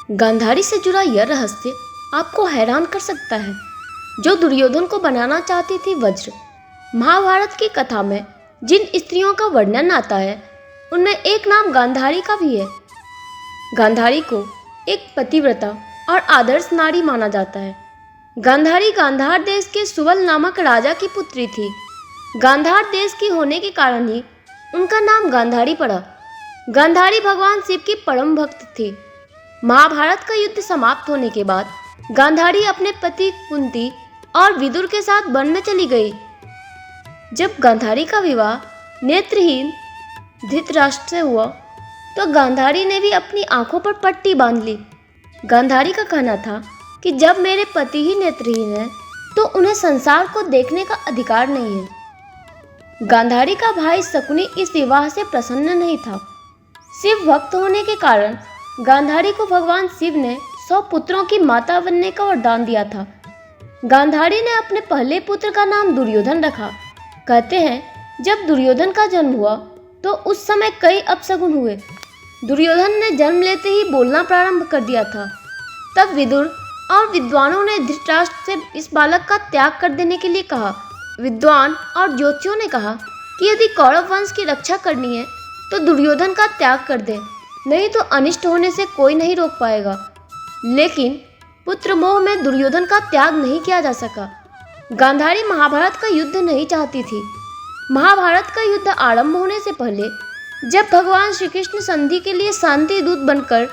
गांधारी से जुड़ा यह रहस्य आपको हैरान कर सकता है, जो दुर्योधन को बनाना चाहती थी वज्र। महाभारत की कथा में जिन स्त्रियों का वर्णन आता है, उनमें एक नाम गांधारी का भी है। गांधारी को एक पतिव्रता और आदर्श नारी माना जाता है। गांधारी गांधार देश के सुबल नामक राजा की पुत्री थी। गांधार देश की होने के कारण ही उनका नाम गांधारी पड़ा। गांधारी भगवान शिव की परम भक्त थी। महाभारत का युद्ध समाप्त होने के बाद गांधारी अपने पति कुंती और विदुर के साथ वन में चली गई। जब गांधारी का विवाह नेत्रहीन धृतराष्ट्र से हुआ तो गांधारी ने भी अपनी आंखों पर पट्टी बांध ली। गांधारी का कहना था कि जब मेरे पति ही नेत्रहीन हैं, तो उन्हें संसार को देखने का अधिकार नहीं है। गांधारी का भाई शकुनी इस विवाह से प्रसन्न नहीं था। शिव भक्त होने के कारण गांधारी को भगवान शिव ने 100 पुत्रों की माता बनने का वरदान दिया था। गांधारी ने अपने पहले पुत्र का नाम दुर्योधन रखा। कहते हैं जब दुर्योधन का जन्म हुआ तो उस समय कई अपशगुन हुए। दुर्योधन ने जन्म लेते ही बोलना प्रारंभ कर दिया था। तब विदुर और विद्वानों ने धृतराष्ट्र से इस बालक का त्याग कर देने के लिए कहा। विद्वान और ज्योतिषियों ने कहा कि यदि कौरव वंश की रक्षा करनी है तो दुर्योधन का त्याग कर दे, नहीं तो अनिष्ट होने से कोई नहीं रोक पाएगा। लेकिन पुत्र मोह में दुर्योधन का त्याग नहीं किया जा सका। गांधारी महाभारत का युद्ध नहीं चाहती थी। महाभारत का युद्ध आरंभ होने से पहले जब भगवान श्री कृष्ण संधि के लिए शांति दूत बनकर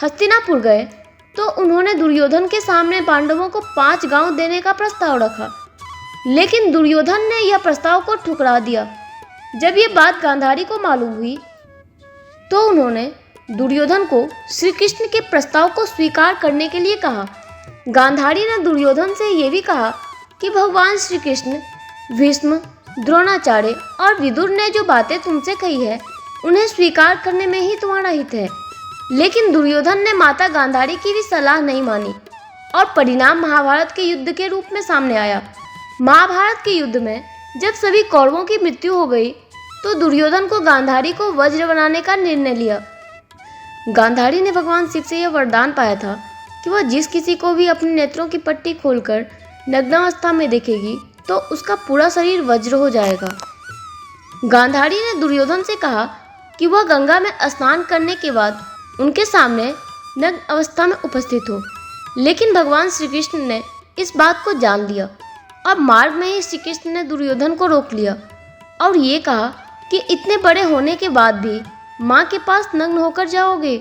हस्तिनापुर गए, तो उन्होंने दुर्योधन के सामने पांडवों को 5 गांव देने का प्रस्ताव रखा। लेकिन दुर्योधन ने यह प्रस्ताव को ठुकरा दिया। जब ये बात गांधारी को मालूम हुई तो उन्होंने दुर्योधन को श्री कृष्ण के प्रस्ताव को स्वीकार करने के लिए कहा। गांधारी ने दुर्योधन से यह भी कहा कि भगवान श्री कृष्ण, भीष्म, द्रोणाचार्य और विदुर ने जो बातें तुमसे कही है, उन्हें स्वीकार करने में ही तुम्हारा हित है। लेकिन दुर्योधन ने माता गांधारी की भी सलाह नहीं मानी और परिणाम महाभारत के युद्ध के रूप में सामने आया। महाभारत के युद्ध में जब सभी कौरवों की मृत्यु हो गई तो दुर्योधन को गांधारी को वज्र बनाने का निर्णय लिया। गांधारी ने भगवान शिव से यह वरदान पाया था कि वह जिस किसी को भी अपने नेत्रों की पट्टी खोलकर नग्नावस्था में देखेगी तो उसका पूरा शरीर वज्र हो जाएगा। गांधारी ने दुर्योधन से कहा कि वह गंगा में स्नान करने के बाद उनके सामने नग्न अवस्था में उपस्थित हो। लेकिन भगवान श्री कृष्ण ने इस बात को जान लिया। अब मार्ग में ही श्री कृष्ण ने दुर्योधन को रोक लिया और ये कहा कि इतने बड़े होने के बाद भी माँ के पास नग्न होकर जाओगे।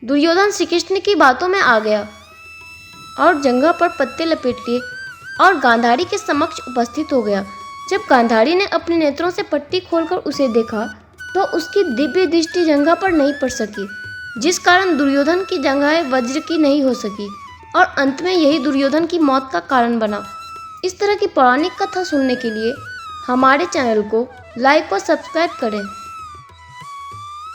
दुर्योधन श्री कृष्ण की बातों में आ गया और जंघा पर पत्ते लपेट लिए और गांधारी के समक्ष उपस्थित हो गया। जब गांधारी ने अपने नेत्रों से पट्टी खोलकर उसे देखा तो उसकी दिव्य दृष्टि जंघा पर नहीं पड़ सकी, जिस कारण दुर्योधन की जंघाएं वज्र की नहीं हो सकी और अंत में यही दुर्योधन की मौत का कारण बना। इस तरह की पौराणिक कथा सुनने के लिए हमारे चैनल को लाइक और सब्सक्राइब करें।